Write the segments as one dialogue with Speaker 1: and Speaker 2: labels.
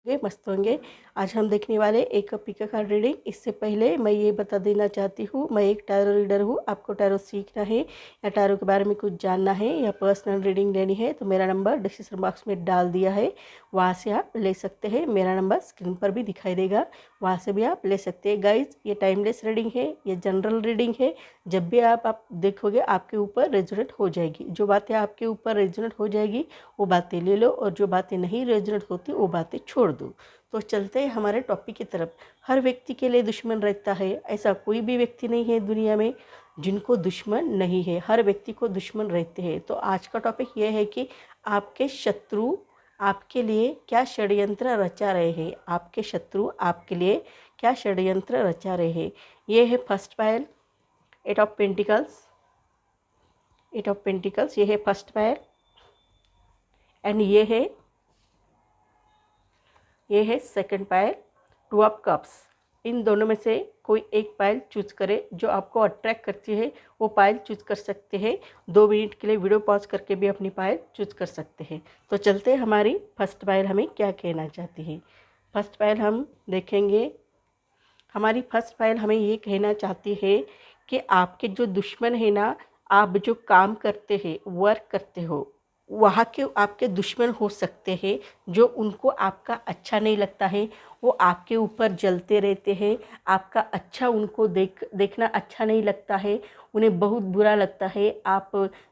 Speaker 1: मस्त होंगे। आज हम देखने वाले एक पिका कार्ड रीडिंग। इससे पहले मैं ये बता देना चाहती हूँ, मैं एक टैरो रीडर हूँ। आपको टैरो सीखना है या टैरो के बारे में कुछ जानना है या पर्सनल रीडिंग लेनी है तो मेरा नंबर डिस्क्रिप्शन बॉक्स में डाल दिया है, वहाँ से आप ले सकते हैं। मेरा नंबर स्क्रीन पर भी दिखाई देगा, वहाँ से भी आप ले सकते हैं। गाइज, ये टाइमलेस रीडिंग है, ये जनरल रीडिंग है। जब भी आप देखोगे आपके ऊपर रेजोनेट हो जाएगी। जो बातें आपके ऊपर रेजोनेट हो जाएगी वो बातें ले लो, और जो बातें नहीं रेजोनेट होती वो बातें छोड़ दो। तो चलते हैं हमारे टॉपिक की तरफ। हर व्यक्ति के लिए दुश्मन रहता है, ऐसा कोई भी व्यक्ति नहीं है दुनिया में जिनको दुश्मन नहीं है। हर व्यक्ति को दुश्मन रहते हैं। तो आज का टॉपिक यह है कि आपके शत्रु आपके लिए क्या षड्यंत्र रचा रहे हैं। आपके शत्रु आपके लिए क्या षड्यंत्र रचा रहे हैं। ये है first pile, eight of pentacles. Eight of pentacles ये है फर्स्ट पायल, एंड ये है second pile, two of cups. इन दोनों में से कोई एक पायल चूज करें जो आपको अट्रैक्ट करती है, वो पायल चूज कर सकते हैं। 2 मिनट के लिए वीडियो पॉज करके भी अपनी पायल चूज कर सकते हैं। तो चलते हैं हमारी फर्स्ट पायल हमें क्या कहना चाहती है। फर्स्ट पायल हम देखेंगे। हमारी फर्स्ट पायल हमें ये कहना चाहती है कि आपके जो दुश्मन है ना, आप जो काम करते हैं, वर्क करते हो, वहाँ के आपके दुश्मन हो सकते हैं। जो उनको आपका अच्छा नहीं लगता है, वो आपके ऊपर जलते रहते हैं। आपका अच्छा उनको देखना अच्छा नहीं लगता है, उन्हें बहुत बुरा लगता है। आप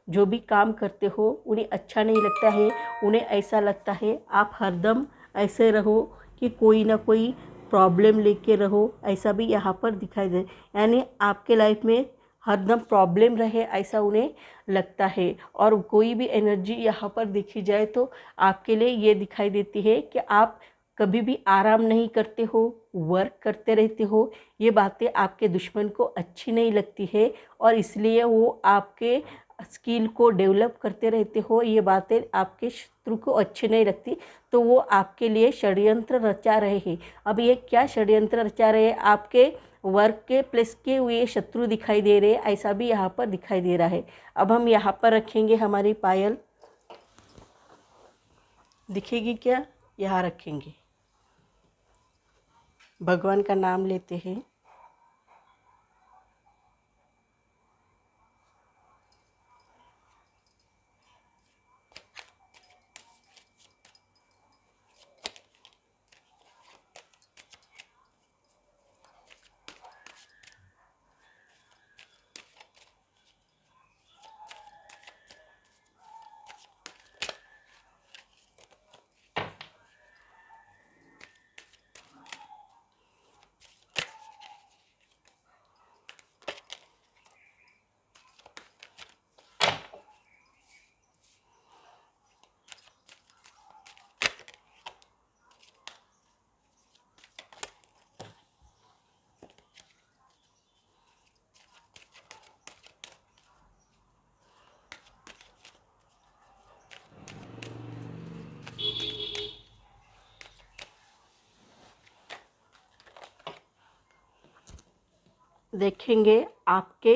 Speaker 1: जो भी काम करते हो उन्हें अच्छा नहीं लगता है। उन्हें ऐसा लगता है आप हरदम ऐसे रहो कि कोई ना कोई प्रॉब्लम लेके रहो, ऐसा भी यहाँ पर दिखाई दे। यानी आपके लाइफ में हरदम प्रॉब्लम रहे ऐसा उन्हें लगता है। और कोई भी एनर्जी यहाँ पर देखी जाए तो आपके लिए ये दिखाई देती है कि आप कभी भी आराम नहीं करते हो, वर्क करते रहते हो। ये बातें आपके दुश्मन को अच्छी नहीं लगती है, और इसलिए वो आपके स्किल को डेवलप करते रहते हो। ये बातें आपके शत्रु को अच्छी नहीं लगती, तो वो आपके लिए षड्यंत्र रचा रहे हैं। अब ये क्या षड्यंत्र रचा रहे हैं, आपके वर्क के प्लेस के हुए शत्रु दिखाई दे रहे हैं, ऐसा भी यहाँ पर दिखाई दे रहा है। अब हम यहाँ पर रखेंगे हमारी पायल, दिखेगी क्या, यहाँ रखेंगे। भगवान का नाम लेते हैं। देखेंगे आपके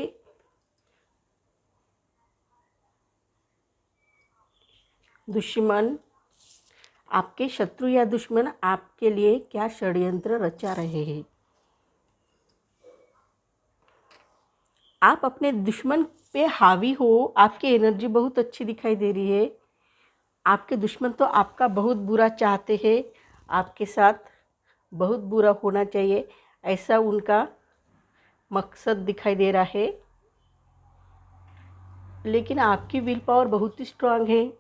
Speaker 1: दुश्मन, आपके शत्रु या दुश्मन आपके लिए क्या षड्यंत्र रचा रहे हैं। आप अपने दुश्मन पे हावी हो, आपकी एनर्जी बहुत अच्छी दिखाई दे रही है। आपके दुश्मन तो आपका बहुत बुरा चाहते हैं, आपके साथ बहुत बुरा होना चाहिए, ऐसा उनका मकसद दिखाई दे रहा है। लेकिन आपकी विल पावर बहुत ही स्ट्रांग है।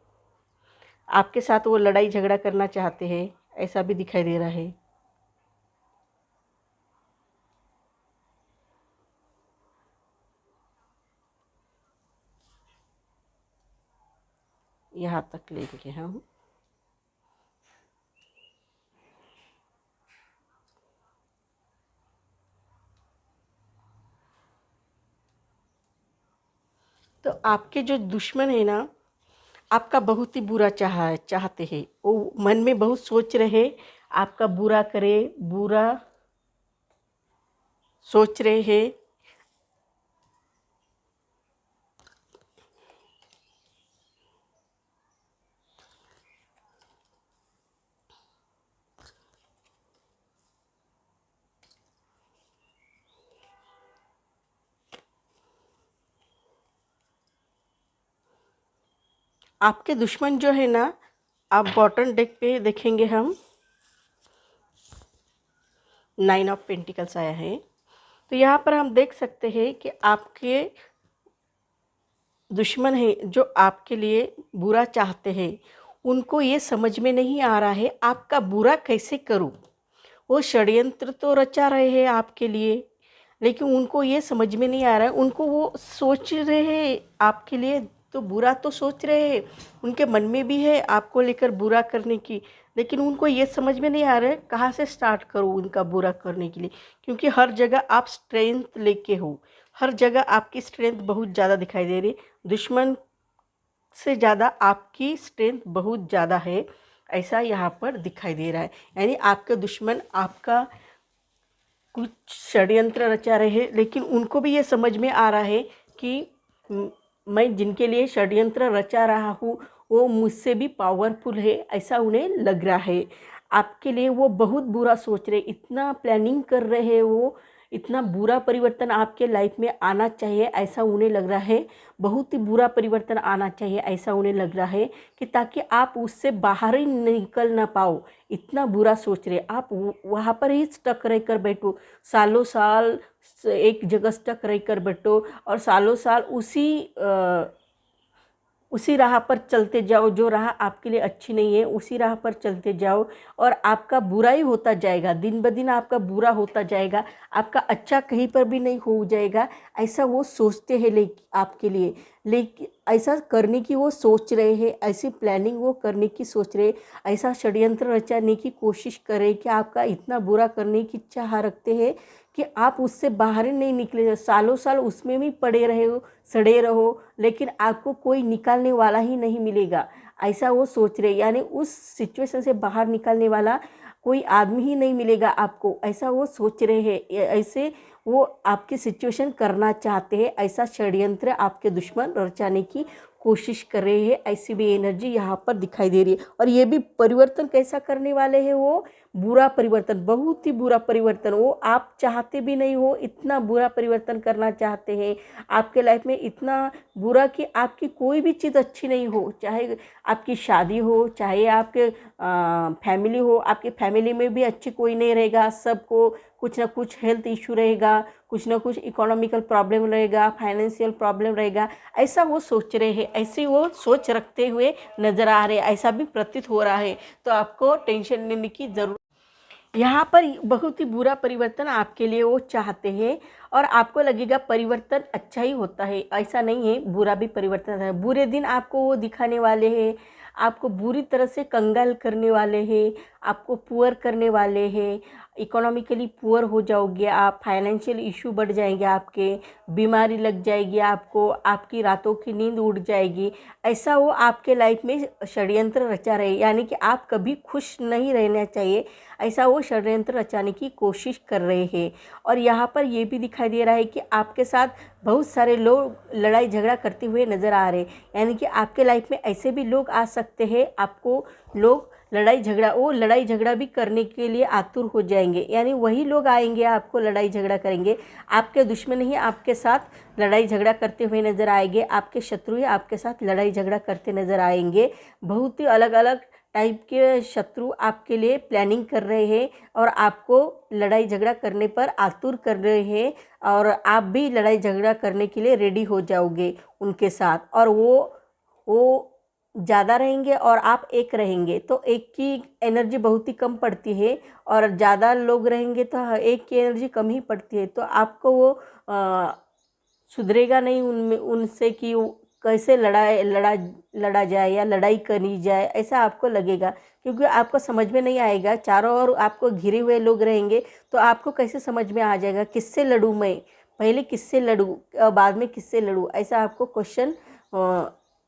Speaker 1: आपके साथ वो लड़ाई झगड़ा करना चाहते हैं, ऐसा भी दिखाई दे रहा है। यहाँ तक लेंगे हम। तो आपके जो दुश्मन है ना, आपका बहुत ही बुरा चाहते हैं। वो मन में बहुत सोच रहे, आपका बुरा करे, बुरा सोच रहे हैं। आपके दुश्मन जो है ना, आप बॉटम डेक पे देखेंगे हम 9 ऑफ पेंटिकल्स आया है। तो यहाँ पर हम देख सकते हैं कि आपके दुश्मन है जो आपके लिए बुरा चाहते हैं, उनको ये समझ में नहीं आ रहा है आपका बुरा कैसे करूं। वो षड्यंत्र तो रचा रहे हैं आपके लिए, लेकिन उनको ये समझ में नहीं आ रहा है। उनको वो सोच रहे हैं आपके लिए तो बुरा तो सोच रहे हैं, उनके मन में भी है आपको लेकर बुरा करने की, लेकिन उनको ये समझ में नहीं आ रहा है कहाँ से स्टार्ट करूँ उनका बुरा करने के लिए। क्योंकि हर जगह आप स्ट्रेंथ लेके हो, हर जगह आपकी स्ट्रेंथ बहुत ज़्यादा दिखाई दे रही है। दुश्मन से ज़्यादा आपकी स्ट्रेंथ बहुत ज़्यादा है, ऐसा यहाँ पर दिखाई दे रहा है। यानी आपके दुश्मन आपका कुछ षड्यंत्र रचा रहे हैं, लेकिन उनको भी ये समझ में आ रहा है कि मैं जिनके लिए षड्यंत्र रचा रहा हूँ वो मुझसे भी पावरफुल है, ऐसा उन्हें लग रहा है। आपके लिए वो बहुत बुरा सोच रहे, इतना प्लानिंग कर रहे हैं वो, इतना बुरा परिवर्तन आपके लाइफ में आना चाहिए ऐसा उन्हें लग रहा है। बहुत ही बुरा परिवर्तन आना चाहिए ऐसा उन्हें लग रहा है कि ताकि आप उससे बाहर ही निकल ना पाओ, इतना बुरा सोच रहे। आप वहाँ पर ही स्टक रह कर बैठो, सालों साल एक जगह स्टक रह कर बैठो और सालों साल उसी राह पर चलते जाओ, जो राह आपके लिए अच्छी नहीं है उसी राह पर चलते जाओ और आपका बुरा ही होता जाएगा, दिन ब दिन आपका बुरा होता जाएगा, आपका अच्छा कहीं पर भी नहीं हो जाएगा, ऐसा वो सोचते हैं। लेकिन आपके लिए लेकिन ऐसा करने की वो सोच रहे हैं, ऐसी प्लानिंग वो करने की सोच रहे, ऐसा षड्यंत्र रचाने की कोशिश करें कि आपका इतना बुरा करने की इच्छा रखते हैं कि आप उससे बाहर ही नहीं निकले, सालों साल उसमें भी पड़े रहे हो, सड़े रहो, लेकिन आपको कोई निकालने वाला ही नहीं मिलेगा, ऐसा वो सोच रहे। यानी उस सिचुएशन से बाहर निकालने वाला कोई आदमी ही नहीं मिलेगा आपको, ऐसा वो सोच रहे हैं। ऐसे वो आपकी सिचुएशन करना चाहते हैं, ऐसा षड्यंत्र आपके दुश्मन रचाने की कोशिश कर रहे हैं, ऐसी भी एनर्जी यहाँ पर दिखाई दे रही है। और ये भी परिवर्तन कैसा करने वाले हैं वो, बुरा परिवर्तन, बहुत ही बुरा परिवर्तन, वो आप चाहते भी नहीं हो, इतना बुरा परिवर्तन करना चाहते हैं आपके लाइफ में, इतना बुरा कि आपकी कोई भी चीज़ अच्छी नहीं हो, चाहे आपकी शादी हो, चाहे आपके फैमिली हो, आपकी फैमिली में भी अच्छी कोई नहीं रहेगा, सबको कुछ ना कुछ हेल्थ इशू रहेगा, कुछ ना कुछ इकोनॉमिकल प्रॉब्लम रहेगा, फाइनेंशियल प्रॉब्लम रहेगा, ऐसा वो सोच रहे हैं, ऐसे वो सोच रखते हुए नज़र आ रहे हैं, ऐसा भी प्रतीत हो रहा है। तो आपको टेंशन लेने की ज़रूरत, यहाँ पर बहुत ही बुरा परिवर्तन आपके लिए वो चाहते हैं और आपको लगेगा परिवर्तन अच्छा ही होता है, ऐसा नहीं है, बुरा भी परिवर्तन है। बुरे दिन आपको वो दिखाने वाले हैं, आपको बुरी तरह से कंगाल करने वाले हैं, आपको पुअर करने वाले हैं, इकोनॉमिकली पुअर हो जाओगे आप, फाइनेंशियल इशू बढ़ जाएंगे आपके, बीमारी लग जाएगी आपको, आपकी रातों की नींद उड़ जाएगी, ऐसा वो आपके लाइफ में षड्यंत्र रचा रहे। यानी कि आप कभी खुश नहीं रहना चाहिए, ऐसा वो षड्यंत्र रचाने की कोशिश कर रहे हैं। और यहाँ पर ये भी दिखाई दे रहा है कि आपके साथ बहुत सारे लोग लड़ाई झगड़ा करते हुए नज़र आ रहे हैं। यानी कि आपके लाइफ में ऐसे भी लोग आ सकते हैं, आपको लोग लड़ाई झगड़ा भी करने के लिए आतुर हो जाएंगे। यानी वही लोग आएंगे आपको लड़ाई झगड़ा करेंगे, आपके दुश्मन ही आपके साथ लड़ाई झगड़ा करते हुए नज़र आएंगे, आपके शत्रु ही आपके साथ लड़ाई झगड़ा करते नज़र आएंगे। बहुत ही अलग अलग टाइप के शत्रु आपके लिए प्लानिंग कर रहे हैं और आपको लड़ाई झगड़ा करने पर आतुर कर रहे हैं और आप भी लड़ाई झगड़ा करने के लिए रेडी हो जाओगे उनके साथ। और वो ज़्यादा रहेंगे और आप एक रहेंगे तो एक की एनर्जी बहुत ही कम पड़ती है, और ज़्यादा लोग रहेंगे तो एक की एनर्जी कम ही पड़ती है। तो आपको वो सुधरेगा नहीं उनमें, उनसे कि कैसे लड़ा जाए या लड़ाई करी जाए, ऐसा आपको लगेगा, क्योंकि आपको समझ में नहीं आएगा। चारों ओर आपको घिरे हुए लोग रहेंगे तो आपको कैसे समझ में आ जाएगा किससे लड़ूँ मैं, पहले किससे लड़ूँ बाद में किससे लड़ूँ, ऐसा आपको क्वेश्चन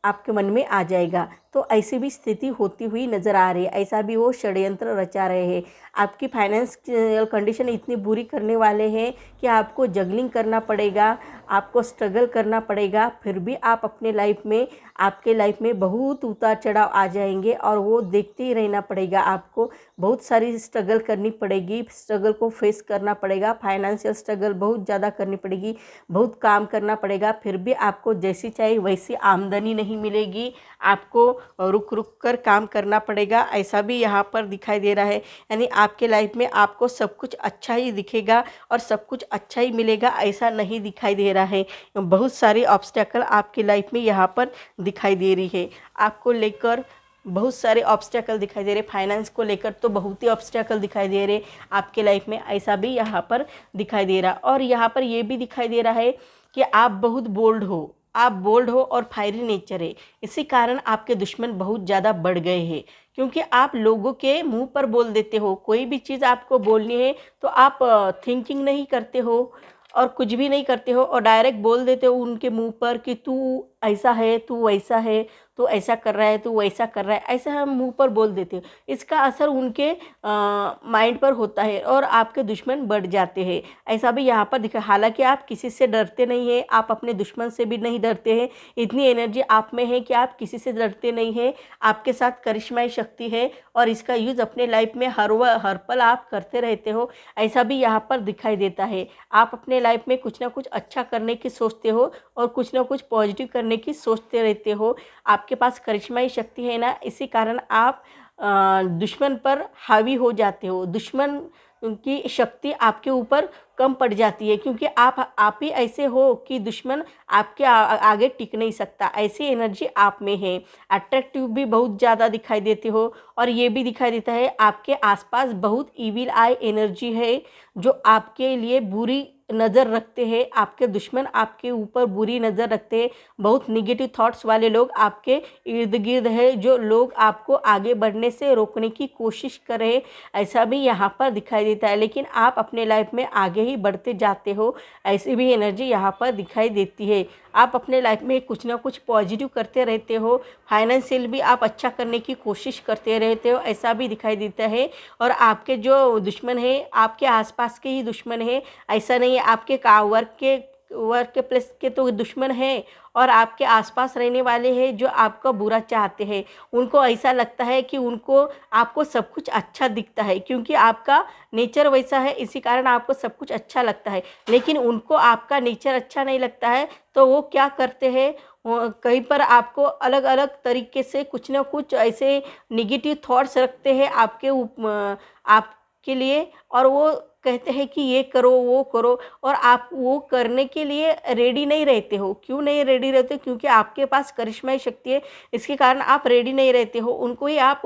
Speaker 1: आपके मन में आ जाएगा। तो ऐसी भी स्थिति होती हुई नज़र आ रही है। ऐसा भी वो षड्यंत्र रचा रहे हैं। आपकी फाइनेंशियल कंडीशन इतनी बुरी करने वाले हैं कि आपको जगलिंग करना पड़ेगा, आपको स्ट्रगल करना पड़ेगा। फिर भी आप अपने लाइफ में, आपके लाइफ में बहुत उतार चढ़ाव आ जाएंगे और वो देखते ही रहना पड़ेगा। आपको बहुत सारी स्ट्रगल करनी पड़ेगी, स्ट्रगल को फेस करना पड़ेगा। फाइनेंशियल स्ट्रगल बहुत ज़्यादा करनी पड़ेगी, बहुत काम करना पड़ेगा। फिर भी आपको जैसी चाहिए वैसी आमदनी नहीं मिलेगी, आपको रुक रुक कर काम करना पड़ेगा। ऐसा भी यहाँ पर दिखाई दे रहा है। यानी आपके लाइफ में आपको सब कुछ अच्छा ही दिखेगा और सब कुछ अच्छा ही मिलेगा, ऐसा नहीं दिखाई दे रहा है। बहुत सारे ऑब्स्टेकल आपकी लाइफ में यहाँ पर दिखाई दे रही है। आपको लेकर बहुत सारे ऑब्स्टेकल दिखाई दे रहे। फाइनेंस को लेकर तो बहुत ही ऑब्स्टेकल दिखाई दे रहे आपके लाइफ में, ऐसा भी यहाँ पर दिखाई दे रहा। और यहाँ पर ये भी दिखाई दे रहा है कि आप बहुत बोल्ड हो, आप बोल्ड हो और फायरी नेचर है। इसी कारण आपके दुश्मन बहुत ज़्यादा बढ़ गए हैं, क्योंकि आप लोगों के मुंह पर बोल देते हो। कोई भी चीज़ आपको बोलनी है तो आप थिंकिंग नहीं करते हो और कुछ भी नहीं करते हो और डायरेक्ट बोल देते हो उनके मुंह पर कि तू ऐसा है, तू वैसा है, तू ऐसा कर रहा है, तू वैसा कर रहा है, ऐसा हम मुंह पर बोल देते हो। इसका असर उनके माइंड पर होता है और आपके दुश्मन बढ़ जाते हैं। ऐसा भी यहाँ पर दिखा। हालांकि आप किसी से डरते नहीं हैं, आप अपने दुश्मन से भी नहीं डरते हैं। इतनी एनर्जी आप में है कि आप किसी से डरते नहीं हैं। आपके साथ करिश्माई शक्ति है और इसका यूज़ अपने लाइफ में हर पल आप करते रहते हो, ऐसा भी यहाँ पर दिखाई देता है। आप अपने लाइफ में कुछ ना कुछ अच्छा करने की सोचते हो और कुछ ना कुछ पॉजिटिव करने की सोचते रहते हो। आपके पास करिश्माई शक्ति है ना, इसी कारण आप दुश्मन पर हावी हो जाते हो। दुश्मन की शक्ति आपके ऊपर कम पड़ जाती है, क्योंकि आप ही ऐसे हो कि दुश्मन आपके आगे टिक नहीं सकता। ऐसी एनर्जी आप में है। अट्रैक्टिव भी बहुत ज़्यादा दिखाई देते हो और ये भी दिखाई देता है आपके आसपास बहुत इविल आई एनर्जी है जो आपके लिए बुरी नज़र रखते हैं। आपके दुश्मन आपके ऊपर बुरी नज़र रखते हैं। बहुत निगेटिव थॉट्स वाले लोग आपके इर्द गिर्द है, जो लोग आपको आगे बढ़ने से रोकने की कोशिश कर रहे, ऐसा भी यहाँ पर दिखाई देता है। लेकिन आप अपने लाइफ में आगे ही बढ़ते जाते हो, ऐसी भी एनर्जी यहाँ पर दिखाई देती है। आप अपने लाइफ में कुछ ना कुछ पॉजिटिव करते रहते हो। फाइनेंशियल भी आप अच्छा करने की कोशिश करते रहते हो, ऐसा भी दिखाई देता है। और आपके जो दुश्मन है आपके आसपास के ही दुश्मन है, ऐसा नहीं है आपके वर्क प्लेस के तो दुश्मन हैं और आपके आसपास रहने वाले हैं जो आपका बुरा चाहते हैं। उनको ऐसा लगता है कि आपको सब कुछ अच्छा दिखता है, क्योंकि आपका नेचर वैसा है, इसी कारण आपको सब कुछ अच्छा लगता है। लेकिन उनको आपका नेचर अच्छा नहीं लगता है, तो वो क्या करते हैं, कहीं पर आपको अलग अलग तरीके से कुछ ना कुछ ऐसे निगेटिव थॉट्स रखते हैं आपके लिए, और वो कहते हैं कि ये करो वो करो, और आप वो करने के लिए रेडी नहीं रहते हो। क्यों नहीं रेडी रहते हो? क्योंकि आपके पास करिश्माई शक्ति है, इसके कारण आप रेडी नहीं रहते हो। उनको ही आप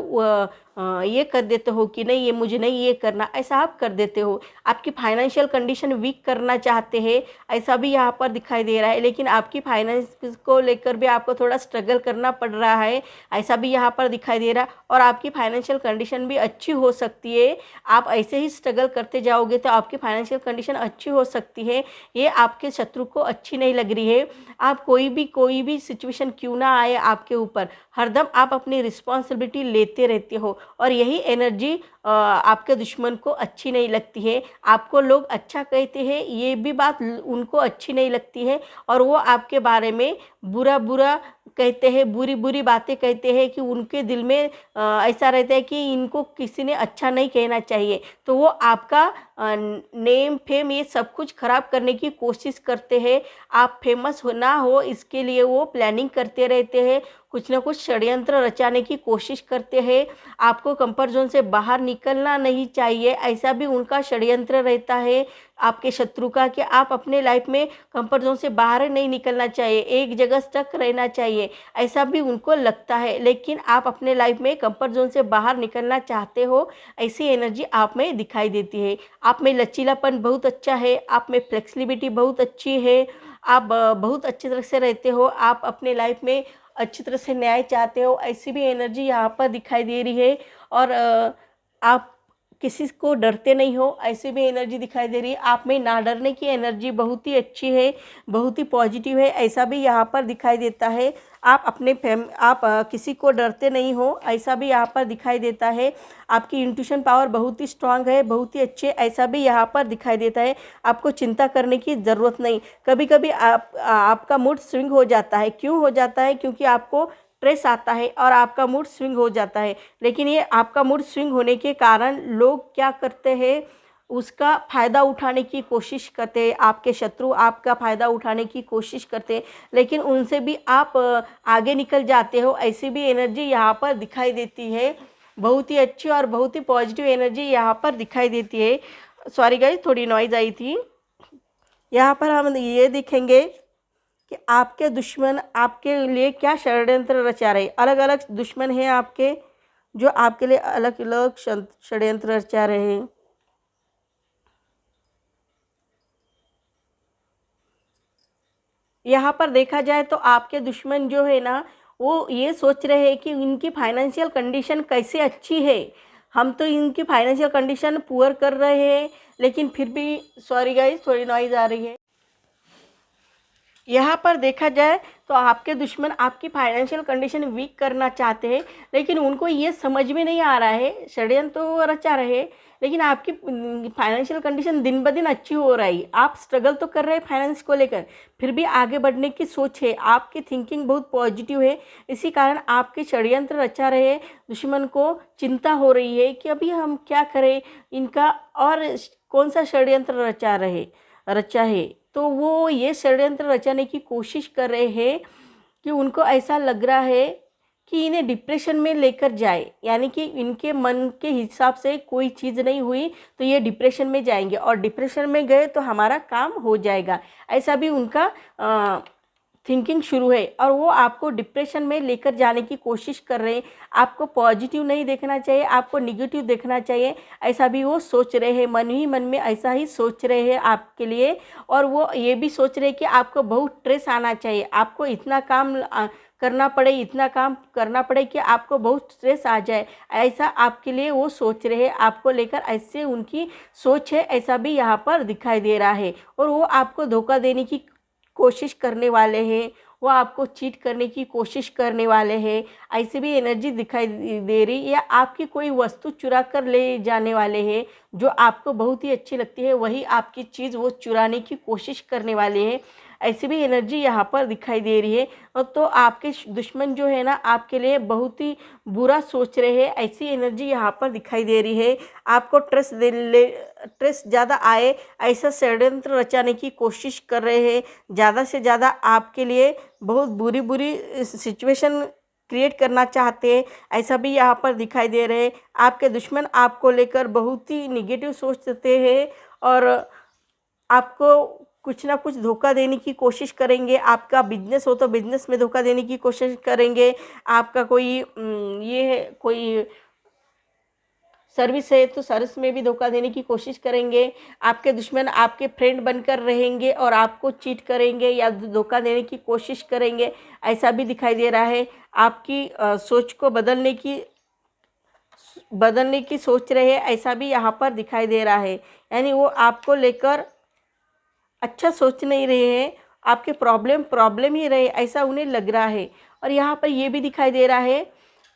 Speaker 1: ये कर देते हो कि नहीं, ये मुझे नहीं ये करना, ऐसा आप कर देते हो। आपकी फाइनेंशियल कंडीशन वीक करना चाहते हैं, ऐसा भी यहाँ पर दिखाई दे रहा है। लेकिन आपकी फाइनेंस को लेकर भी आपको थोड़ा स्ट्रगल करना पड़ रहा है, ऐसा भी यहाँ पर दिखाई दे रहा है। और आपकी फाइनेंशियल कंडीशन भी अच्छी हो सकती है। आप ऐसे ही स्ट्रगल करते जाओगे तो आपकी फाइनेंशियल कंडीशन अच्छी हो सकती है। ये आपके शत्रु को अच्छी नहीं लग रही है। आप कोई भी सिचुएशन क्यों ना आए आपके ऊपर, हरदम आप अपनी रिस्पॉन्सिबिलिटी लेते रहते हो, और यही एनर्जी आपके दुश्मन को अच्छी नहीं लगती है। आपको लोग अच्छा कहते हैं, ये भी बात उनको अच्छी नहीं लगती है, और वो आपके बारे में बुरा कहते हैं, बुरी बातें कहते हैं कि उनके दिल में ऐसा रहता है कि इनको किसी ने अच्छा नहीं कहना चाहिए। तो वो आपका नेम फेम ये सब कुछ ख़राब करने की कोशिश करते हैं। आप फेमस ना हो इसके लिए वो प्लानिंग करते रहते हैं, कुछ ना कुछ षड्यंत्र रचाने की कोशिश करते हैं। आपको कंफर्ट जोन से बाहर निकलना नहीं चाहिए, ऐसा भी उनका षड्यंत्र रहता है आपके शत्रु का, कि आप अपने लाइफ में कंफर्ट जोन से बाहर नहीं निकलना चाहिए, एक जगह स्टक रहना चाहिए, ऐसा भी उनको लगता है। लेकिन आप अपने लाइफ में कंफर्ट जोन से बाहर निकलना चाहते हो, ऐसी एनर्जी आप में दिखाई देती है। आप में लचीलापन बहुत अच्छा है, आप में फ्लेक्सिबिलिटी बहुत अच्छी है, आप बहुत अच्छी तरह से रहते हो, आप अपने लाइफ में अच्छी तरह से न्याय चाहते हो, ऐसी भी एनर्जी यहाँ पर दिखाई दे रही है। और आप किसी को डरते नहीं हो, ऐसी भी एनर्जी दिखाई दे रही है। आप में ना डरने की एनर्जी बहुत ही अच्छी है, बहुत ही पॉजिटिव है, ऐसा भी यहाँ पर दिखाई देता है। आप अपने किसी को डरते नहीं हो, ऐसा भी यहाँ पर दिखाई देता है। आपकी इंट्यूशन पावर बहुत ही स्ट्रांग है, बहुत ही अच्छे, ऐसा भी यहाँ पर दिखाई देता है। आपको चिंता करने की ज़रूरत नहीं। कभी कभी आपका मूड स्विंग हो जाता है। क्यों हो जाता है? क्योंकि आपको स्ट्रेस आता है और आपका मूड स्विंग हो जाता है। लेकिन ये आपका मूड स्विंग होने के कारण लोग क्या करते हैं, उसका फ़ायदा उठाने की कोशिश करते हैं। आपके शत्रु आपका फ़ायदा उठाने की कोशिश करते हैं, लेकिन उनसे भी आप आगे निकल जाते हो। ऐसी भी एनर्जी यहाँ पर दिखाई देती है। बहुत ही अच्छी और बहुत ही पॉजिटिव एनर्जी यहाँ पर दिखाई देती है। सॉरी गाइस, थोड़ी नॉइज़ आई थी। यहाँ पर हम ये देखेंगे कि आपके दुश्मन आपके लिए क्या षड्यंत्र रचा रहे। अलग अलग दुश्मन हैं आपके, जो आपके लिए अलग अलग षड्यंत्र रचा रहे हैं। यहाँ पर देखा जाए तो आपके दुश्मन जो है ना, वो ये सोच रहे हैं कि इनकी फाइनेंशियल कंडीशन कैसे अच्छी है, हम तो इनकी फाइनेंशियल कंडीशन पुअर कर रहे हैं, लेकिन फिर भी, सॉरी गाइस थोड़ी नॉइज़ आ रही है। यहाँ पर देखा जाए तो आपके दुश्मन आपकी फाइनेंशियल कंडीशन वीक करना चाहते हैं, लेकिन उनको ये समझ में नहीं आ रहा है। षड्यंत्र तो रचा रहे, लेकिन आपकी फाइनेंशियल कंडीशन दिन ब दिन अच्छी हो रही है। आप स्ट्रगल तो कर रहे हैं फाइनेंस को लेकर, फिर भी आगे बढ़ने की सोच है, आपकी थिंकिंग बहुत पॉजिटिव है। इसी कारण आपके षड्यंत्र रचा रहे, दुश्मन को चिंता हो रही है कि अभी हम क्या करें, इनका और कौन सा षड्यंत्र रचा है। तो वो ये षड्यंत्र रचाने की कोशिश कर रहे हैं कि उनको ऐसा लग रहा है कि इन्हें डिप्रेशन में लेकर जाए, यानी कि इनके मन के हिसाब से कोई चीज़ नहीं हुई तो ये डिप्रेशन में जाएंगे, और डिप्रेशन में गए तो हमारा काम हो जाएगा, ऐसा भी उनका थिंकिंग शुरू है। और वो आपको डिप्रेशन में लेकर जाने की कोशिश कर रहे हैं। आपको पॉजिटिव नहीं देखना चाहिए, आपको निगेटिव देखना चाहिए, ऐसा भी वो सोच रहे हैं। मन ही मन में ऐसा ही सोच रहे हैं आपके लिए। और वो ये भी सोच रहे हैं कि आपको बहुत स्ट्रेस आना चाहिए, आपको इतना काम करना पड़े कि आपको बहुत स्ट्रेस आ जाए, ऐसा आपके लिए वो सोच रहे हैं। आपको लेकर ऐसे उनकी सोच है, ऐसा भी यहाँ पर दिखाई दे रहा है। और वो आपको धोखा देने की कोशिश करने वाले हैं, वो आपको चीट करने की कोशिश करने वाले हैं, ऐसी भी एनर्जी दिखाई दे रही। या आपकी कोई वस्तु चुरा कर ले जाने वाले हैं, जो आपको बहुत ही अच्छी लगती है, वही आपकी चीज़ वो चुराने की कोशिश करने वाले हैं, ऐसी भी एनर्जी यहाँ पर दिखाई दे रही है। और तो आपके दुश्मन जो है ना, आपके लिए बहुत ही बुरा सोच रहे हैं, ऐसी एनर्जी यहाँ पर दिखाई दे रही है। आपको स्ट्रेस ज़्यादा आए, ऐसा षड्यंत्र रचाने की कोशिश कर रहे हैं। ज़्यादा से ज़्यादा आपके लिए बहुत बुरी सिचुएशन क्रिएट करना चाहते हैं, ऐसा भी यहाँ पर दिखाई दे रहे हैं। आपके दुश्मन आपको लेकर बहुत ही निगेटिव सोचते हैं, और आपको कुछ ना कुछ धोखा देने की कोशिश करेंगे। आपका बिजनेस हो तो बिजनेस में धोखा देने की कोशिश करेंगे। आपका कोई सर्विस है तो सर्विस में भी धोखा देने की कोशिश करेंगे। आपके दुश्मन आपके फ्रेंड बनकर रहेंगे और आपको चीट करेंगे या धोखा देने की कोशिश करेंगे, ऐसा भी दिखाई दे रहा है। आपकी सोच को बदलने की सोच रहे हैं, ऐसा भी यहाँ पर दिखाई दे रहा है। यानी वो आपको लेकर अच्छा सोच नहीं रहे हैं, आपके प्रॉब्लम ही रहे, ऐसा उन्हें लग रहा है। और यहाँ पर ये भी दिखाई दे रहा है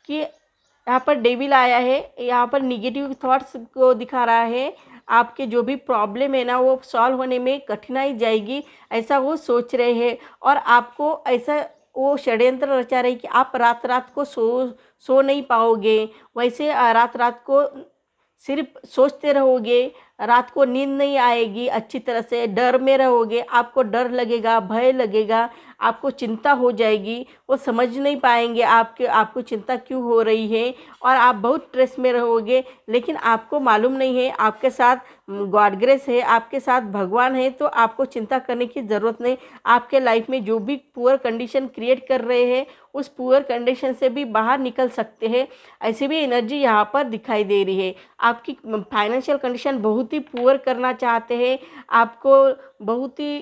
Speaker 1: कि यहाँ पर डेविल आया है, यहाँ पर निगेटिव थॉट्स को दिखा रहा है। आपके जो भी प्रॉब्लम है ना, वो सॉल्व होने में कठिनाई जाएगी, ऐसा वो सोच रहे हैं। और आपको ऐसा वो षड्यंत्र रचा रहे कि आप रात को सो नहीं पाओगे। वैसे रात को सिर्फ सोचते रहोगे, रात को नींद नहीं आएगी, अच्छी तरह से डर में रहोगे, आपको डर लगेगा, भय लगेगा, आपको चिंता हो जाएगी। वो समझ नहीं पाएंगे आपको चिंता क्यों हो रही है, और आप बहुत स्ट्रेस में रहोगे। लेकिन आपको मालूम नहीं है, आपके साथ गॉड ग्रेस है, आपके साथ भगवान है, तो आपको चिंता करने की ज़रूरत नहीं। आपके लाइफ में जो भी पुअर कंडीशन क्रिएट कर रहे हैं, उस पुअर कंडीशन से भी बाहर निकल सकते हैं, ऐसी भी एनर्जी यहाँ पर दिखाई दे रही है। आपकी फाइनेंशियल कंडीशन बहुत ही पुअर करना चाहते हैं, आपको बहुत ही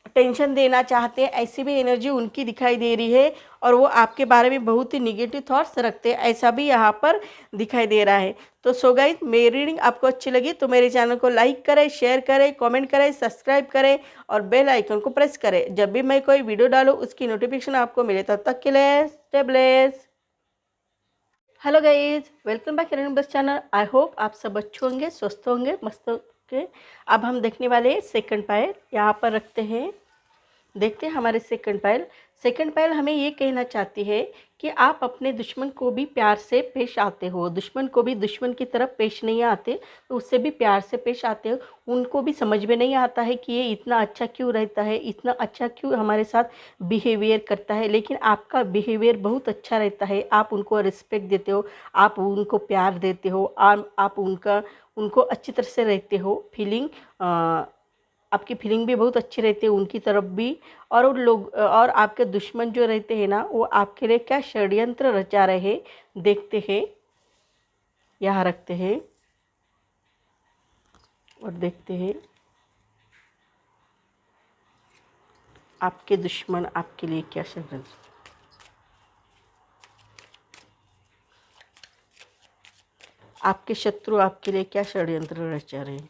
Speaker 1: टेंशन देना चाहते हैं, ऐसी भी एनर्जी उनकी दिखाई दे रही है और वो आपके बारे में बहुत ही निगेटिव थॉट्स रखते हैं, ऐसा भी यहाँ पर दिखाई दे रहा है। तो सो गाइस, मेरी रीडिंग आपको अच्छी लगी तो मेरे चैनल को लाइक करें, शेयर करें, कमेंट करें, सब्सक्राइब करें और बेल आइकन को प्रेस करें। जब भी मैं कोई वीडियो डालूँ उसकी नोटिफिकेशन आपको मिले। तब तक के लिए stay blessed. Hello guys, welcome back Renu बस चैनल। आई होप आप सब अच्छे होंगे, स्वस्थ होंगे, मस्त होंगे। अब हम देखने वाले सेकंड पायल यहाँ पर रखते हैं। देखते हैं हमारे सेकंड पायल हमें ये कहना चाहती है कि आप अपने दुश्मन को भी प्यार से पेश आते हो। दुश्मन को भी दुश्मन की तरफ पेश नहीं आते, तो उससे भी प्यार से पेश आते हो। उनको भी समझ में नहीं आता है कि ये इतना अच्छा क्यों रहता है, इतना अच्छा क्यों हमारे साथ बिहेवियर करता है, लेकिन आपका बिहेवियर बहुत अच्छा रहता है। आप उनको रिस्पेक्ट देते हो, आप उनको प्यार देते हो, आप उनको अच्छी तरह से रहते हो। आपकी फीलिंग भी बहुत अच्छी रहती है उनकी तरफ भी। और उन लोग और आपके दुश्मन जो रहते हैं ना, वो आपके लिए क्या षड्यंत्र रचा रहे हैं देखते हैं। यहाँ रखते हैं और देखते हैं आपके दुश्मन आपके लिए क्या षड्यंत्र, आपके शत्रु आपके लिए क्या षड्यंत्र रचा रहे हैं।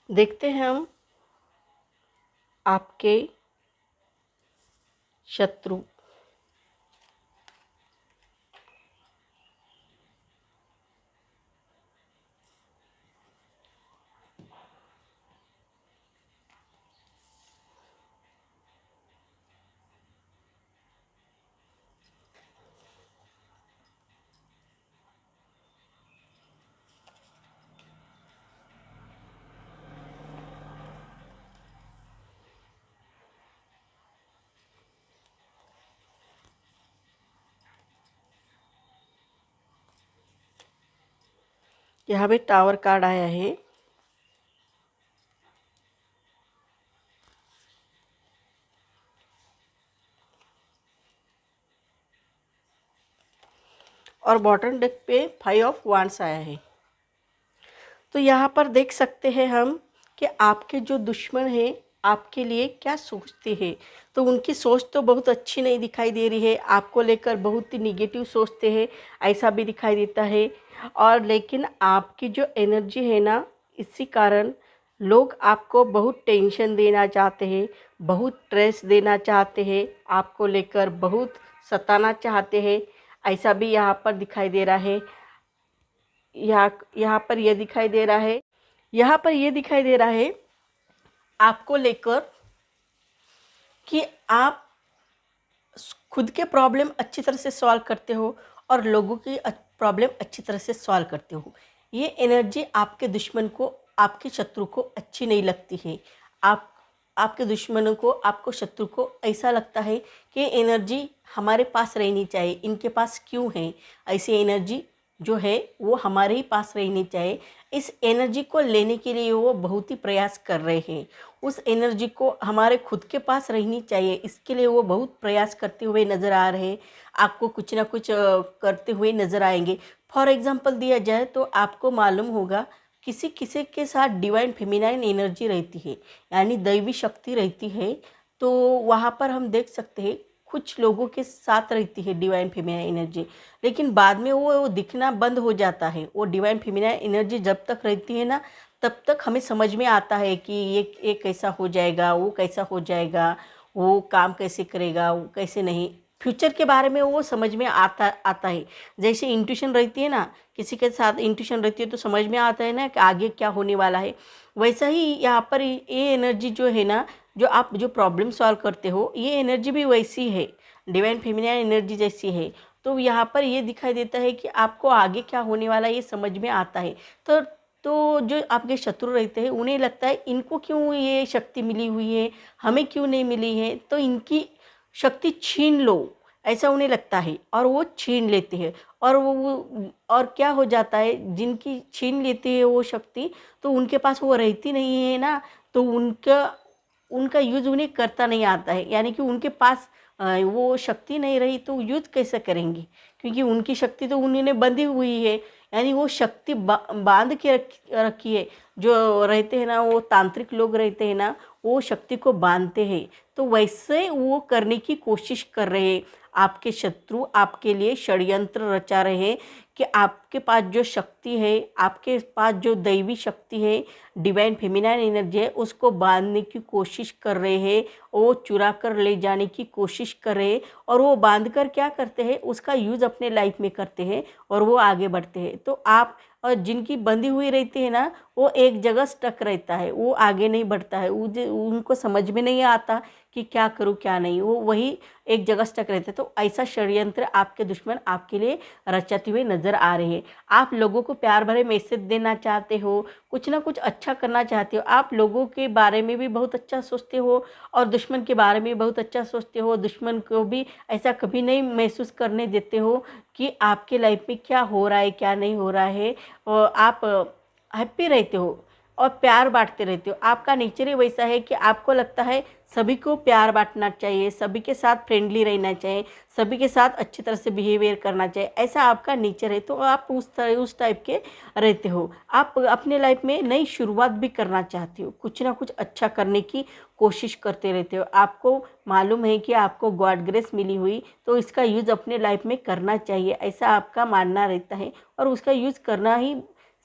Speaker 1: देखते हैं हम आपके शत्रु यहाँ पे टावर कार्ड आया है। और बॉटम डेक पे 5 ऑफ वांड्स आया है। तो यहाँ पर देख सकते हैं हम कि आपके जो दुश्मन हैं आपके लिए क्या सोचते हैं। तो उनकी सोच तो बहुत अच्छी नहीं दिखाई दे रही है, आपको लेकर बहुत ही निगेटिव सोचते हैं, ऐसा भी दिखाई देता है। और लेकिन आपकी जो एनर्जी है ना, इसी कारण लोग आपको बहुत टेंशन देना चाहते हैं, बहुत स्ट्रेस देना चाहते हैं, आपको लेकर बहुत सताना चाहते हैं, ऐसा भी यहाँ पर दिखाई दे रहा है। यहाँ पर यह दिखाई दे रहा है, यहाँ पर यह दिखाई दे रहा है आपको लेकर कि आप खुद के प्रॉब्लम अच्छी तरह से सॉल्व करते हो और लोगों की प्रॉब्लम अच्छी तरह से सॉल्व करते हो। ये एनर्जी आपके दुश्मन को, आपके शत्रु को अच्छी नहीं लगती है। आपके दुश्मनों को, आपको शत्रु को ऐसा लगता है कि एनर्जी हमारे पास रहनी चाहिए, इनके पास क्यों है, ऐसी एनर्जी जो है वो हमारे ही पास रहनी चाहिए। इस एनर्जी को लेने के लिए वो बहुत ही प्रयास कर रहे हैं। उस एनर्जी को हमारे खुद के पास रहनी चाहिए, इसके लिए वो बहुत प्रयास करते हुए नज़र आ रहे हैं। आपको कुछ ना कुछ करते हुए नज़र आएंगे। फॉर एग्जांपल दिया जाए तो आपको मालूम होगा किसी किसी के साथ डिवाइन फेमिनाइन एनर्जी रहती है, यानी दैवी शक्ति रहती है। तो वहाँ पर हम देख सकते हैं कुछ लोगों के साथ रहती है डिवाइन फेमिनाइन एनर्जी, लेकिन बाद में वो दिखना बंद हो जाता है। वो डिवाइन फेमिनाइन एनर्जी जब तक रहती है ना, तब तक हमें समझ में आता है कि ये कैसा हो जाएगा, वो कैसा हो जाएगा, वो काम कैसे करेगा, वो कैसे नहीं, फ्यूचर के बारे में वो समझ में आता है। जैसे इंट्यूशन रहती है ना, किसी के साथ इंट्यूशन रहती है तो समझ में आता है ना कि आगे क्या होने वाला है। वैसा ही यहाँ पर ये एनर्जी जो है ना, जो आप जो प्रॉब्लम सॉल्व करते हो, ये एनर्जी भी वैसी है। डिवाइन फेमिनिन एनर्जी जैसी है। तो यहाँ पर ये दिखाई देता है कि आपको आगे क्या होने वाला है ये समझ में आता है। तो जो आपके शत्रु रहते हैं उन्हें लगता है इनको क्यों ये शक्ति मिली हुई है, हमें क्यों नहीं मिली है, तो इनकी शक्ति छीन लो, ऐसा उन्हें लगता है और वो छीन लेते हैं। और क्या हो जाता है, जिनकी छीन लेती है वो शक्ति, तो उनके पास वो रहती नहीं है ना, तो उनका उनका यूज़ उन्हें करता नहीं आता है। यानी कि उनके पास वो शक्ति नहीं रही तो यूज़ कैसे करेंगे, क्योंकि उनकी शक्ति तो उन्होंने बंधी हुई है। यानी वो शक्ति बांध के रखी है। जो रहते हैं ना, वो तांत्रिक लोग रहते हैं ना, वो शक्ति को बांधते हैं। तो वैसे वो करने की कोशिश कर रहे हैं। आपके शत्रु आपके लिए षड्यंत्र रचा रहे हैं कि आपके पास जो शक्ति है, आपके पास जो दैवी शक्ति है, डिवाइन फेमिनिन एनर्जी है, उसको बांधने की कोशिश कर रहे हैं। वो चुरा कर ले जाने की कोशिश कर रहे हैं और वो बांध कर क्या करते हैं, उसका यूज़ अपने लाइफ में करते हैं और वो आगे बढ़ते हैं। तो आप और जिनकी बंधी हुई रहती है ना, वो एक जगह स्टक रहता है, वो आगे नहीं बढ़ता है। उनको समझ में नहीं आता कि क्या करूँ क्या नहीं, वो वही एक जगह स्टक रहते हैं। तो ऐसा षड्यंत्र आपके दुश्मन आपके लिए रचाते हुए नज़र आ रहे हैं। आप लोगों को प्यार भरे मैसेज देना चाहते हो, कुछ ना कुछ अच्छा करना चाहते हो, आप लोगों के बारे में भी बहुत अच्छा सोचते हो और दुश्मन के बारे में बहुत अच्छा सोचते हो। दुश्मन को भी ऐसा कभी नहीं महसूस करने देते हो कि आपके लाइफ में क्या हो रहा है क्या नहीं हो रहा है। और आप हैप्पी रहते हो और प्यार बांटते रहते हो। आपका नेचर ही वैसा है कि आपको लगता है सभी को प्यार बांटना चाहिए, सभी के साथ फ्रेंडली रहना चाहिए, सभी के साथ अच्छी तरह से बिहेवियर करना चाहिए, ऐसा आपका नेचर है। तो आप उस टाइप के रहते हो। आप अपने लाइफ में नई शुरुआत भी करना चाहते हो, कुछ ना कुछ अच्छा करने की कोशिश करते रहते हो। आपको मालूम है कि आपको गॉड ग्रेस मिली हुई, तो इसका यूज़ अपने लाइफ में करना चाहिए, ऐसा आपका मानना रहता है और उसका यूज़ करना ही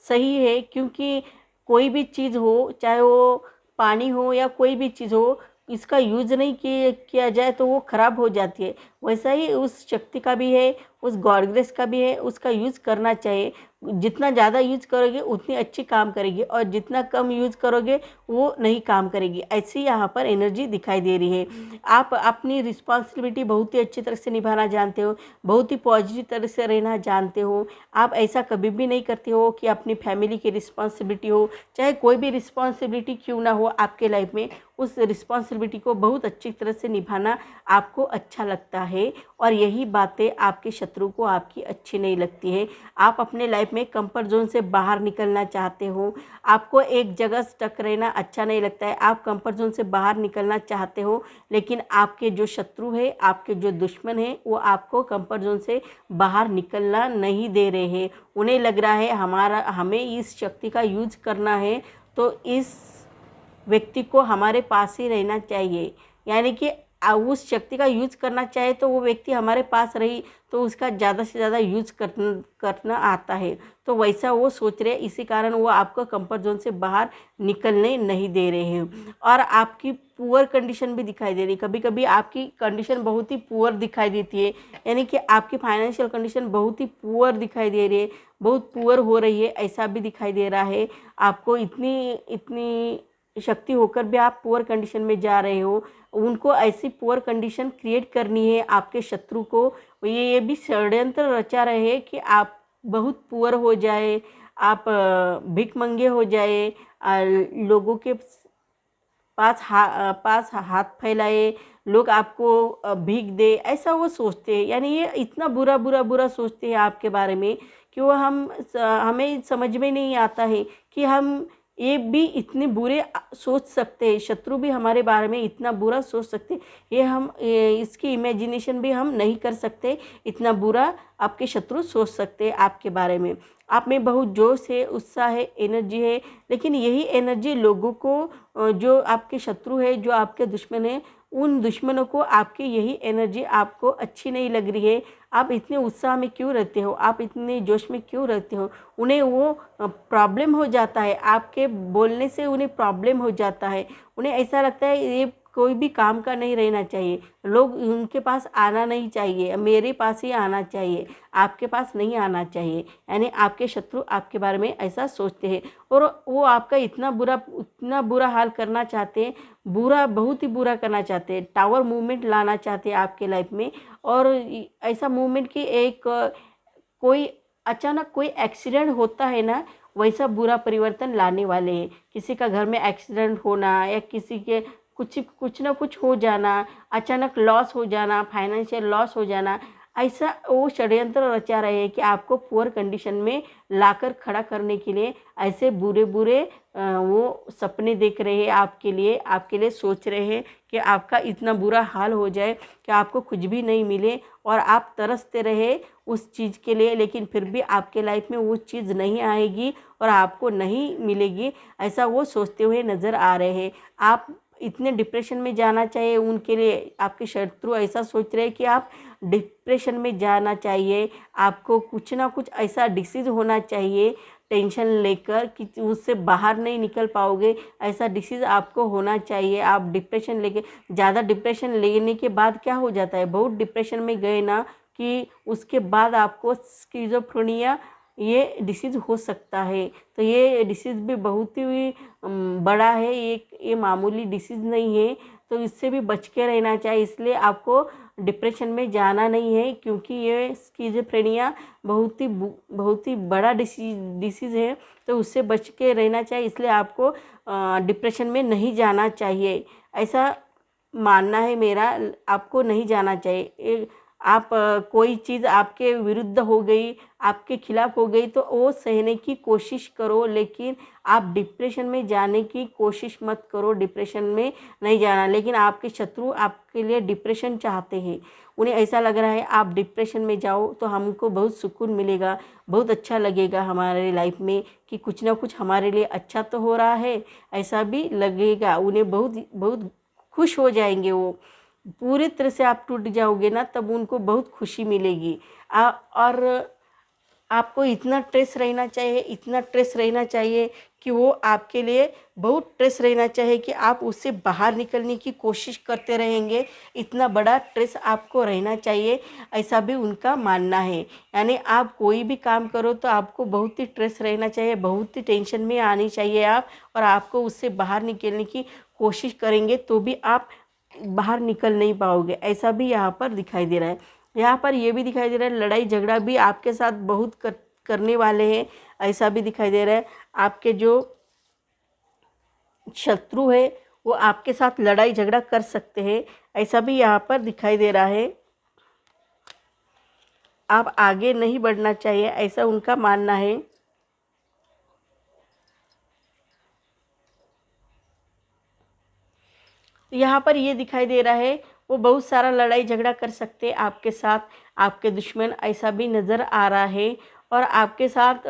Speaker 1: सही है। क्योंकि कोई भी चीज़ हो, चाहे वो पानी हो या कोई भी चीज़ हो, इसका यूज़ नहीं किया जाए तो वो ख़राब हो जाती है। वैसा ही उस शक्ति का भी है, उस गॉड ग्रेस का भी है, उसका यूज़ करना चाहिए। जितना ज़्यादा यूज़ करोगे उतनी अच्छी काम करेगी और जितना कम यूज़ करोगे वो नहीं काम करेगी। ऐसी यहाँ पर एनर्जी दिखाई दे रही है। आप अपनी रिस्पॉन्सिबिलिटी बहुत ही अच्छी तरह से निभाना जानते हो, बहुत ही पॉजिटिव तरह से रहना जानते हो। आप ऐसा कभी भी नहीं करते हो कि अपनी फैमिली की रिस्पॉन्सिबिलिटी हो, चाहे कोई भी रिस्पॉन्सिबिलिटी क्यों ना हो आपके लाइफ में, उस रिस्पॉन्सिबिलिटी को बहुत अच्छी तरह से निभाना आपको अच्छा लगता है और यही बातें आपके शत्रु को आपकी अच्छी नहीं लगती है। आप अपने लाइफ में कंफर्ट जोन से बाहर निकलना चाहते हो, आपको एक जगह स्टक रहना अच्छा नहीं लगता है, आप कंफर्ट जोन से बाहर निकलना चाहते हो, लेकिन आपके जो शत्रु है, आपके जो दुश्मन है, वो आपको कंफर्ट जोन से बाहर निकलना नहीं दे रहे हैं। उन्हें लग रहा है हमें इस शक्ति का यूज़ करना है, तो इस व्यक्ति को हमारे पास ही रहना चाहिए। यानी कि उस शक्ति का यूज़ करना चाहे तो वो व्यक्ति हमारे पास रही तो उसका ज़्यादा से ज़्यादा यूज़ करना आता है। तो वैसा वो सोच रहे, इसी कारण वो आपको कंफर्ट जोन से बाहर निकलने नहीं दे रहे हैं। और आपकी पुअर कंडीशन भी दिखाई दे रही है। कभी कभी आपकी कंडीशन बहुत ही पुअर दिखाई देती है, यानी कि आपकी फाइनेंशियल कंडीशन बहुत ही पुअर दिखाई दे रही है, बहुत पुअर हो रही है, ऐसा भी दिखाई दे रहा है। आपको इतनी शक्ति होकर भी आप पुअर कंडीशन में जा रहे हो। उनको ऐसी पुअर कंडीशन क्रिएट करनी है आपके शत्रु को। ये भी षड्यंत्र रचा रहे हैं कि आप बहुत पुअर हो जाए, आप भिखमंगे हो जाए, लोगों के पास हाथ फैलाए, लोग आपको भीख दे, ऐसा वो सोचते हैं। यानी ये इतना बुरा सोचते हैं आपके बारे में कि वो हमें समझ में नहीं आता है कि हम ये भी इतने बुरे सोच सकते हैं, शत्रु भी हमारे बारे में इतना बुरा सोच सकते, इसकी इमेजिनेशन भी हम नहीं कर सकते, इतना बुरा आपके शत्रु सोच सकते हैं आपके बारे में। आप में बहुत जोश है, उत्साह है, एनर्जी है, लेकिन यही एनर्जी लोगों को, जो आपके शत्रु है, जो आपके दुश्मन है, उन दुश्मनों को आपकी यही एनर्जी आपको अच्छी नहीं लग रही है। आप इतने उत्साह में क्यों रहते हो, आप इतने जोश में क्यों रहते हो? उन्हें वो प्रॉब्लम हो जाता है, आपके बोलने से उन्हें प्रॉब्लम हो जाता है। उन्हें ऐसा लगता है ये कोई भी काम का नहीं रहना चाहिए। लोग उनके पास आना नहीं चाहिए, मेरे पास ही आना चाहिए, आपके पास नहीं आना चाहिए। यानी आपके शत्रु आपके बारे में ऐसा सोचते हैं और वो आपका इतना बुरा हाल करना चाहते हैं, बुरा, बहुत ही बुरा करना चाहते हैं। टावर मूवमेंट लाना चाहते हैं आपके लाइफ में, और ऐसा मूवमेंट कि कोई अचानक कोई एक्सीडेंट होता है ना, वैसा बुरा परिवर्तन लाने वाले हैं। किसी का घर में एक्सीडेंट होना या किसी के कुछ ना कुछ हो जाना, अचानक लॉस हो जाना, फाइनेंशियल लॉस हो जाना, ऐसा वो षड्यंत्र रचा रहे हैं कि आपको पुअर कंडीशन में लाकर खड़ा करने के लिए ऐसे बुरे बुरे वो सपने देख रहे हैं आपके लिए सोच रहे हैं कि आपका इतना बुरा हाल हो जाए कि आपको कुछ भी नहीं मिले और आप तरसते रहे उस चीज़ के लिए, लेकिन फिर भी आपके लाइफ में वो चीज़ नहीं आएगी और आपको नहीं मिलेगी, ऐसा वो सोचते हुए नज़र आ रहे हैं। आप इतने डिप्रेशन में जाना चाहिए, उनके लिए आपके शत्रु ऐसा सोच रहे हैं कि आप डिप्रेशन में जाना चाहिए, आपको कुछ ना कुछ ऐसा डिसीज़ होना चाहिए टेंशन लेकर कि उससे बाहर नहीं निकल पाओगे, ऐसा डिसीज़ आपको होना चाहिए। आप डिप्रेशन लेके, ज़्यादा डिप्रेशन लेने के बाद क्या हो जाता है, बहुत डिप्रेशन में गए ना कि उसके बाद आपको स्किज़ोफ्रेनिया ये डिसीज़ हो सकता है। तो ये डिसीज़ भी बहुत ही बड़ा है, ये मामूली डिसीज़ नहीं है, तो इससे भी बच के रहना चाहिए। इसलिए आपको डिप्रेशन में जाना नहीं है, क्योंकि ये स्किज़ोफ्रेनिया बहुत ही बड़ा डिसीज़ है, तो उससे बच के रहना चाहिए। इसलिए आपको डिप्रेशन में नहीं जाना चाहिए, ऐसा मानना है मेरा। आपको नहीं जाना चाहिए। आप कोई चीज़ आपके विरुद्ध हो गई, आपके खिलाफ हो गई, तो वो सहने की कोशिश करो, लेकिन आप डिप्रेशन में जाने की कोशिश मत करो। डिप्रेशन में नहीं जाना, लेकिन आपके शत्रु आपके लिए डिप्रेशन चाहते हैं। उन्हें ऐसा लग रहा है आप डिप्रेशन में जाओ तो हमको बहुत सुकून मिलेगा, बहुत अच्छा लगेगा हमारे लाइफ में कि कुछ ना कुछ हमारे लिए अच्छा तो हो रहा है, ऐसा भी लगेगा उन्हें। बहुत बहुत खुश हो जाएंगे वो। पूरी तरह से आप टूट जाओगे ना, तब उनको बहुत खुशी मिलेगी। और आपको इतना स्ट्रेस रहना चाहिए कि वो आपके लिए बहुत स्ट्रेस रहना चाहिए कि आप उससे बाहर निकलने की कोशिश करते रहेंगे। इतना बड़ा स्ट्रेस आपको रहना चाहिए, ऐसा भी उनका मानना है। यानी आप कोई भी काम करो तो आपको बहुत ही स्ट्रेस रहना चाहिए, बहुत ही टेंशन में आनी चाहिए आप, और आपको उससे बाहर निकलने की कोशिश करेंगे तो भी आप बाहर निकल नहीं पाओगे, ऐसा भी यहाँ पर दिखाई दे रहा है। यहाँ पर ये भी दिखाई दे रहा है लड़ाई झगड़ा भी आपके साथ बहुत करने वाले हैं, ऐसा भी दिखाई दे रहा है। आपके जो शत्रु है वो आपके साथ लड़ाई झगड़ा कर सकते हैं, ऐसा भी यहाँ पर दिखाई दे रहा है। आप आगे नहीं बढ़ना चाहिए, ऐसा उनका मानना है। यहाँ पर ये दिखाई दे रहा है वो बहुत सारा लड़ाई झगड़ा कर सकते हैं आपके साथ, आपके दुश्मन, ऐसा भी नज़र आ रहा है। और आपके साथ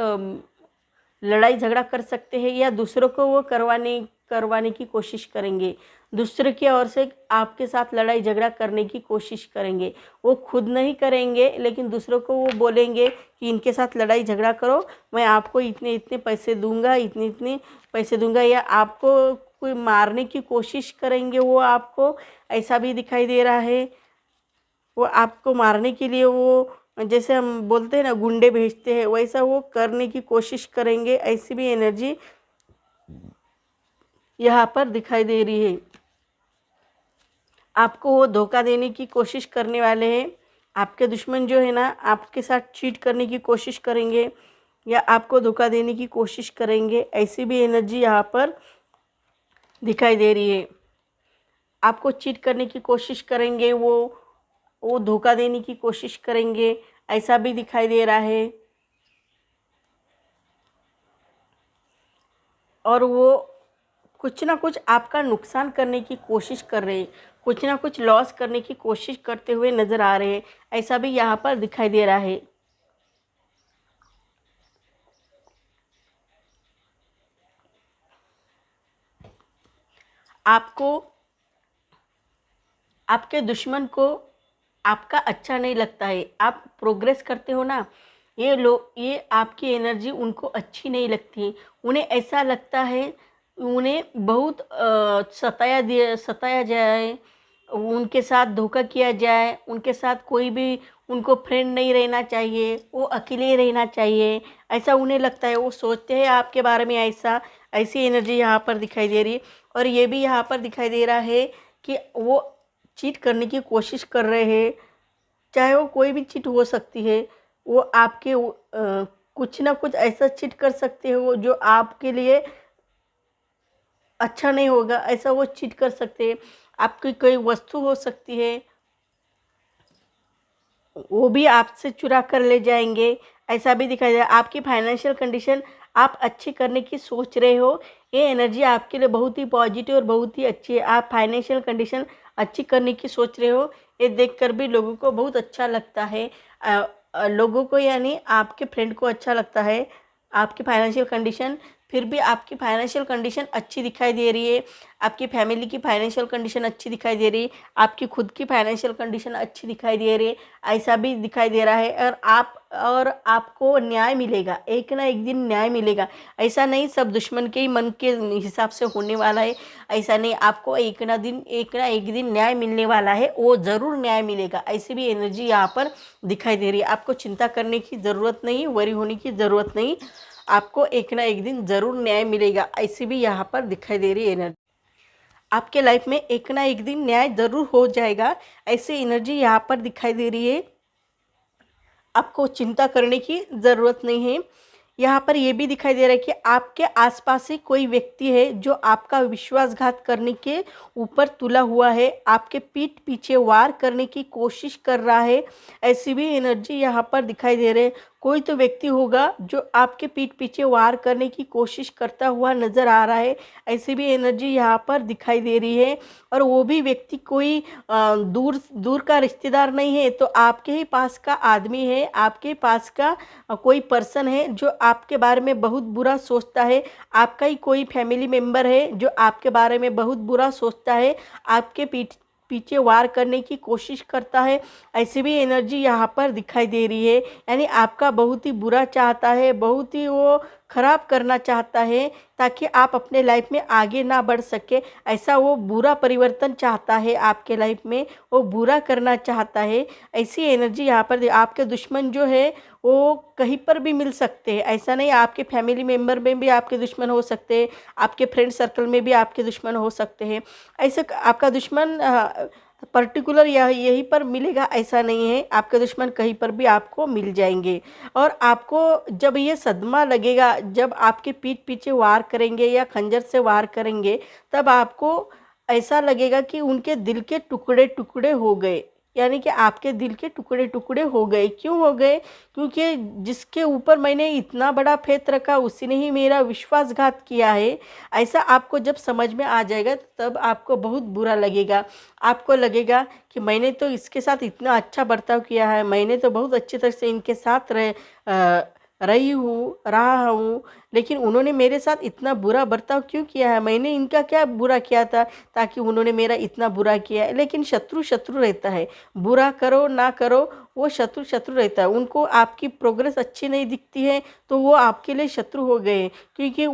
Speaker 1: लड़ाई झगड़ा कर सकते हैं या दूसरों को वो करवाने की कोशिश करेंगे, दूसरे की ओर से आपके साथ लड़ाई झगड़ा करने की कोशिश करेंगे। वो खुद नहीं करेंगे, लेकिन दूसरों को वो बोलेंगे कि इनके साथ लड़ाई झगड़ा करो, मैं आपको इतने इतने पैसे दूंगा, इतने इतने पैसे दूंगा, या आपको कोई मारने की कोशिश करेंगे वो आपको, ऐसा भी दिखाई दे रहा है। वो आपको मारने के लिए वो, जैसे हम बोलते हैं ना गुंडे भेजते हैं, वैसा वो करने की कोशिश करेंगे, ऐसी भी एनर्जी यहाँ पर दिखाई दे रही है। आपको वो धोखा देने की कोशिश करने वाले हैं। आपके दुश्मन जो है ना, आपके साथ चीट करने की कोशिश करेंगे या आपको धोखा देने की कोशिश करेंगे, ऐसी भी एनर्जी यहाँ पर दिखाई दे रही है। आपको चीट करने की कोशिश करेंगे, वो धोखा देने की कोशिश करेंगे, ऐसा भी दिखाई दे रहा है। और वो कुछ ना कुछ आपका नुकसान करने की कोशिश कर रहे हैं, कुछ ना कुछ लॉस करने की कोशिश करते हुए नज़र आ रहे हैं, ऐसा भी यहाँ पर दिखाई दे रहा है। आपको, आपके दुश्मन को आपका अच्छा नहीं लगता है, आप प्रोग्रेस करते हो ना, ये आपकी एनर्जी उनको अच्छी नहीं लगती। उन्हें ऐसा लगता है उन्हें बहुत सताया जाए, उनके साथ धोखा किया जाए, उनके साथ कोई भी उनको फ्रेंड नहीं रहना चाहिए, वो अकेले ही रहना चाहिए, ऐसा उन्हें लगता है। वो सोचते हैं आपके बारे में ऐसा, ऐसी एनर्जी यहाँ पर दिखाई दे रही है। और ये भी यहाँ पर दिखाई दे रहा है कि वो चीट करने की कोशिश कर रहे हैं, चाहे वो कोई भी चीट हो सकती है। वो आपके कुछ ना कुछ ऐसा चीट कर सकते हो जो आपके लिए अच्छा नहीं होगा, ऐसा वो चीट कर सकते हैं। आपकी कोई वस्तु हो सकती है, वो भी आपसे चुरा कर ले जाएंगे, ऐसा भी दिखाई दे रहा है। आपकी फाइनेंशियल कंडीशन आप अच्छी करने की सोच रहे हो, ये एनर्जी आपके लिए बहुत ही पॉजिटिव और बहुत ही अच्छी है। आप फाइनेंशियल कंडीशन अच्छी करने की सोच रहे हो, ये देखकर भी लोगों को बहुत अच्छा लगता है। लोगों को यानी आपके फ्रेंड को अच्छा लगता है आपकी फाइनेंशियल कंडीशन। फिर भी आपकी फाइनेंशियल कंडीशन अच्छी दिखाई दे रही है, आपकी फैमिली की फाइनेंशियल कंडीशन अच्छी दिखाई दे रही है, आपकी खुद की फाइनेंशियल कंडीशन अच्छी दिखाई दे रही है, ऐसा भी दिखाई दे रहा है। और आपको न्याय मिलेगा, एक ना एक दिन न्याय मिलेगा। ऐसा नहीं सब दुश्मन के ही मन के हिसाब से होने वाला है, ऐसा नहीं, आपको एक ना एक दिन न्याय मिलने वाला है, वो ज़रूर न्याय मिलेगा। ऐसी भी एनर्जी यहाँ पर दिखाई दे रही है। आपको चिंता करने की ज़रूरत नहीं, वरी होने की ज़रूरत नहीं, आपको एक ना एक दिन ज़रूर न्याय मिलेगा, ऐसी भी यहाँ पर दिखाई दे रही है एनर्जी। आपके लाइफ में एक ना एक दिन न्याय ज़रूर हो जाएगा, ऐसी एनर्जी यहाँ पर दिखाई दे रही है। आपको चिंता करने की ज़रूरत नहीं है। यहाँ पर यह भी दिखाई दे रहा है कि आपके आसपास ही कोई व्यक्ति है जो आपका विश्वासघात करने के ऊपर तुला हुआ है, आपके पीठ पीछे वार करने की कोशिश कर रहा है, ऐसी भी एनर्जी यहाँ पर दिखाई दे रही है। कोई तो व्यक्ति होगा जो आपके पीठ पीछे वार करने की कोशिश करता हुआ नज़र आ रहा है, ऐसी भी एनर्जी यहाँ पर दिखाई दे रही है। और वो भी व्यक्ति कोई दूर दूर का रिश्तेदार नहीं है, तो आपके ही पास का आदमी है, आपके पास का कोई पर्सन है जो आपके बारे में बहुत बुरा सोचता है। आपका ही कोई फैमिली मेम्बर है जो आपके बारे में बहुत बुरा सोचता है, आपके पीछे वार करने की कोशिश करता है, ऐसी भी एनर्जी यहाँ पर दिखाई दे रही है। यानी आपका बहुत ही बुरा चाहता है, बहुत ही वो खराब करना चाहता है ताकि आप अपने लाइफ में आगे ना बढ़ सके, ऐसा वो बुरा परिवर्तन चाहता है आपके लाइफ में, वो बुरा करना चाहता है। ऐसी एनर्जी यहाँ पर आपके दुश्मन जो है वो कहीं पर भी मिल सकते हैं, ऐसा नहीं, आपके फैमिली मेम्बर में भी आपके दुश्मन हो सकते हैं, आपके फ्रेंड सर्कल में भी आपके दुश्मन हो सकते हैं। ऐसे आपका दुश्मन पर्टिकुलर यहीं पर मिलेगा ऐसा नहीं है, आपके दुश्मन कहीं पर भी आपको मिल जाएंगे। और आपको जब ये सदमा लगेगा, जब आपके पीठ पीछे वार करेंगे या खंजर से वार करेंगे, तब आपको ऐसा लगेगा कि उनके दिल के टुकड़े टुकड़े हो गए, यानी कि आपके दिल के टुकड़े टुकड़े हो गए। क्यों हो गए? क्योंकि जिसके ऊपर मैंने इतना बड़ा फेथ रखा उसी ने ही मेरा विश्वासघात किया है, ऐसा आपको जब समझ में आ जाएगा तब आपको बहुत बुरा लगेगा। आपको लगेगा कि मैंने तो इसके साथ इतना अच्छा बर्ताव किया है, मैंने तो बहुत अच्छी तरह से इनके साथ रहा हूँ, लेकिन उन्होंने मेरे साथ इतना बुरा बर्ताव क्यों किया है? मैंने इनका क्या बुरा किया था ताकि उन्होंने मेरा इतना बुरा किया है? लेकिन शत्रु शत्रु रहता है, बुरा करो ना करो, वो शत्रु शत्रु रहता है। उनको आपकी प्रोग्रेस अच्छी नहीं दिखती है तो वो आपके लिए शत्रु हो गए, क्योंकि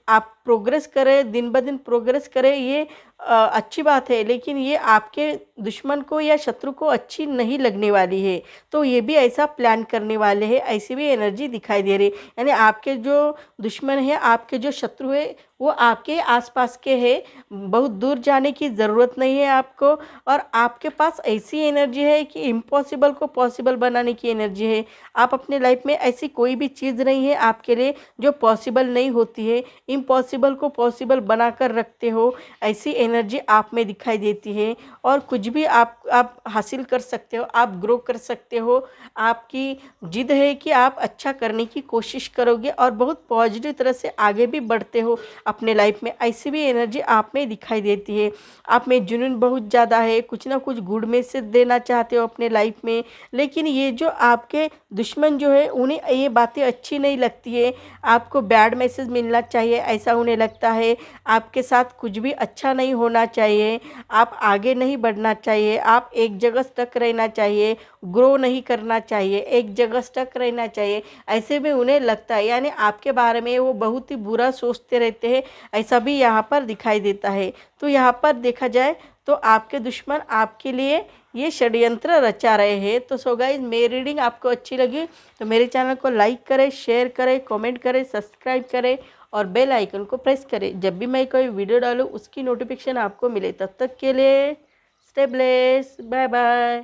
Speaker 1: आप प्रोग्रेस करें, दिन ब दिन प्रोग्रेस करें, ये अच्छी बात है, लेकिन ये आपके दुश्मन को या शत्रु को अच्छी नहीं लगने वाली है। तो ये भी ऐसा प्लान करने वाले हैं, ऐसी भी एनर्जी दिखाई दे रही है। यानी आपके जो दुश्मन है, आपके जो शत्रु है, वो आपके आसपास के हैं, बहुत दूर जाने की ज़रूरत नहीं है आपको। और आपके पास ऐसी एनर्जी है कि इम्पॉसिबल को पॉसिबल बनाने की एनर्जी है। आप अपने लाइफ में ऐसी कोई भी चीज़ नहीं है आपके लिए जो पॉसिबल नहीं होती है, इम्पॉसिबल को पॉसिबल बना कर रखते हो, ऐसी एनर्जी आप में दिखाई देती है। और कुछ भी आप हासिल कर सकते हो, आप ग्रो कर सकते हो। आपकी जिद है कि आप अच्छा करने की कोशिश करोगे और बहुत पॉजिटिव तरह से आगे भी बढ़ते हो अपने लाइफ में, ऐसी भी एनर्जी आप में दिखाई देती है। आप में जुनून बहुत ज़्यादा है, कुछ ना कुछ गुड मैसेज देना चाहते हो अपने लाइफ में, लेकिन ये जो आपके दुश्मन जो है उन्हें ये बातें अच्छी नहीं लगती है। आपको बैड मैसेज मिलना चाहिए ऐसा उन्हें लगता है, आपके साथ कुछ भी अच्छा नहीं होना चाहिए, आप आगे नहीं बढ़ना चाहिए, आप एक जगह स्टक रहना चाहिए, ग्रो नहीं करना चाहिए, एक जगह स्टक रहना चाहिए, ऐसे में उन्हें लगता है। यानी आपके बारे में वो बहुत ही बुरा सोचते रहते हैं, है, ऐसा भी यहाँ पर दिखाई देता है। तो यहाँ पर देखा जाए तो आपके दुश्मन आपके लिए ये षड्यंत्र रचा रहे हैं। तो सो गाइस, मेरी रीडिंग आपको अच्छी लगी तो मेरे चैनल को लाइक करें, शेयर करें, कमेंट करें, सब्सक्राइब करें और बेल आइकन को प्रेस करें। जब भी मैं कोई वीडियो डालूँ उसकी नोटिफिकेशन आपको मिले। तब तक के लिए स्टे ब्लेस्ड, बाय बाय।